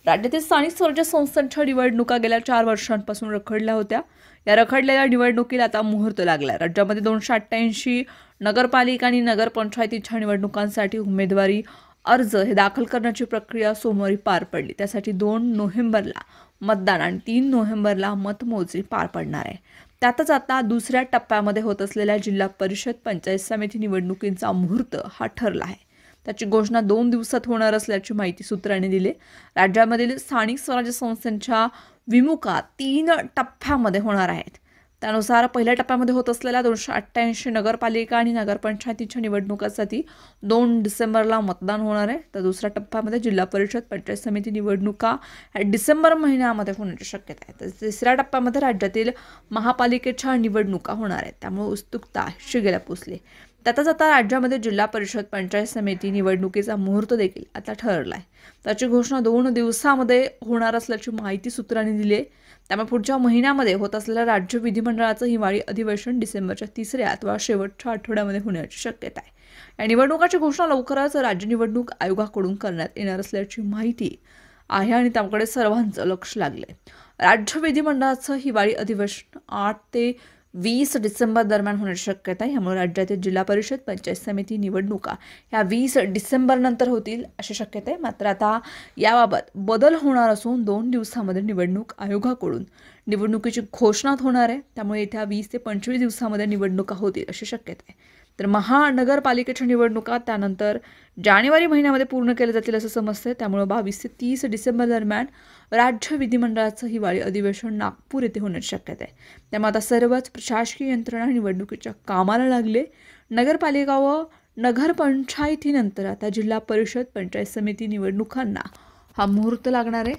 राज्यातील स्थानिक स्वराज्य संस्थांच्या निवडणुका गेल्या 4 वर्षांपासून रखडल्या होत्या। या रखडलेल्या निवडणुकीला आता मुहूर्त लागला। राज्यामध्ये 288 नगरपालिका आणि नगरपंचायतीच्या निवडणुकांसाठी उमेदवारी अर्ज हे दाखल करण्याची प्रक्रिया सोमवारी पार पडली। त्यासाठी 2 नोव्हेंबरला मतदान आणि 3 नोव्हेंबरला मतमोजणी पार पडणार आहे। त्यातच आता दुसऱ्या टप्प्यामध्ये होत असलेल्या जिल्हा परिषद पंचायत समिती निवडणुकींचा मुहूर्त हा ठरला आहे। त्याची घोषणा 2 दिवसात होणार असल्याची माहिती सूत्रांनी दिली। राज्यामधील स्थानिक स्वराज्य संस्थांच्या विमुका 3 टप्प्यामध्ये होणार आहेत। त्यानुसार पहिल्या टप्प्यामध्ये होत असलेल्या 288 नगरपालिका आणि नगरपंचायतीच्या निवडणुकांसाठी 2 डिसेंबरला मतदान होणार आहे। तर दुसऱ्या टप्प्यामध्ये जिल्हा परिषद पंचायत समिती निवडणुका डिसेंबर महिन्यामध्ये होण्याची शक्यता आहे। तर तिसऱ्या टप्प्यामध्ये राज्यातील महापालिकेच्या निवडणुका होणार आहेत। त्यामुळे उत्सुकता शिगेला पोचली। त्यातच आता राज्यामध्ये जिल्हा परिषद पंचायत समिती निवडणुकीचा मुहूर्त देखील आता ठरला आहे। त्याची घोषणा 2 दिवसामध्ये होणार असल्याची माहिती सूत्रांनी दिली आहे। त्यामुळे पुढच्या महिन्यामध्ये होत असलेल्या राज्य विधिमंडळाचं हिवाळी अधिवेशन डिसेंबरच्या 3ऱ्या अथवा शेवटच्या आठवड्यामध्ये होण्याची शक्यता आहे। या निवडणुकाची घोषणा लवकरच राज्य निवडणूक आयोगाकडून करण्यात येणार असल्याची माहिती आहे आणि त्याकडे सर्वांचं लक्ष लागले। राज्य विधिमंडळाचं हिवाळी अधिवेशन 8 ते 20 डिसेंबर दरम्यान होण्याची शक्यता आहे। यामुळे राज्यातील जिल्हा परिषद पंचायत समिती निवडणुका ह्या 20 डिसेंबर नंतर होतील अशी शक्यता आहे। मात्र आता याबाबत बदल होणार असून 2 दिवसांमध्ये निवडणूक आयोगाकडून निवडणुकीची घोषणा होणार आहे। त्यामुळे येत्या 20 ते 25 दिवसांमध्ये निवडणुका होतील अशी शक्यता आहे। तर महानगरपालिकेच्या निवडणुका त्यानंतर जानेवारी महिन्यामध्ये पूर्ण केल्या जातील असं समजतं। त्यामुळे 22 ते 30 डिसेंबर दरम्यान राज्य विधिमंडळाचं हिवाळी अधिवेशन नागपूर येथे होण्याची शक्यता आहे। त्यामुळे आता सर्वच प्रशासकीय यंत्रणा निवडणुकीच्या कामाला लागले। नगरपालिका व नगरपंचायतीनंतर आता जिल्हा परिषद पंचायत समिती निवडणुकांना हा मुहूर्त लागणार आहे।